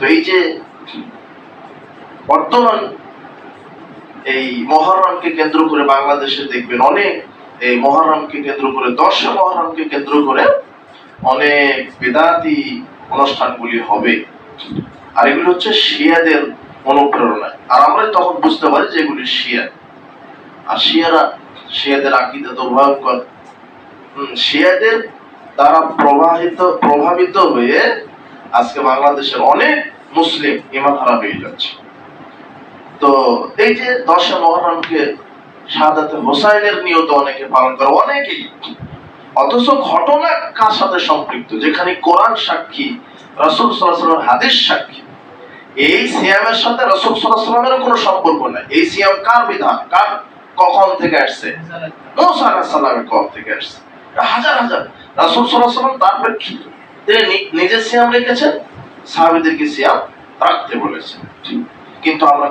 তো এই যে বর্তমান এই মহররমকে কেন্দ্র করে বাংলাদেশে দেখবেন অনেক, এই মহররমকে কেন্দ্র করে 10 মহররমকে কেন্দ্র করে অনেক বিদআতি অনুষ্ঠানগুলি হবে, আর এগুলো হচ্ছে শিয়াদের অনুপ্রেরণায়। আর আমরা তখন বুঝতে পারি যে এগুলি শিয়া, আর শিয়াদের আকীদা তো ভয়ঙ্কর। শিয়াদের দ্বারা প্রভাবিত হয়ে আজকে বাংলাদেশের অনেক মুসলিম ঈমান হারা হয়ে যাচ্ছে। তো এই যে 10 মহররমকে শাহাদাতে হোসাইনের নিয়ত অনেকে পালন করে, অনেকেই, অথচ ঘটনা কার সাথে সম্পৃক্ত? যেখানে কোরআন সাক্ষী, রাসূল সাল্লাল্লাহু আলাইহি ওয়াসাল্লাম হাদিস সাক্ষী। এই সিয়ামের সাথে রাসূল সাল্লাল্লাহু আলাইহি ওয়াসাল্লামের কোনো সম্পর্ক নাই। এই সিয়াম কার বিধান, কার, কখন থেকে আসছে? মুসা আলাইহিস সালামের কখন থেকে আসছে? হাজার হাজার রাসূল সাল্লাল্লাহু আলাইহি ওয়াসাল্লাম তার প্রেক্ষিতে তিনি নিজে সিয়াম রেখেছেন, সাহাবীদেরকে সিয়াম রাখতে বলেছেন। কিন্তু আমরা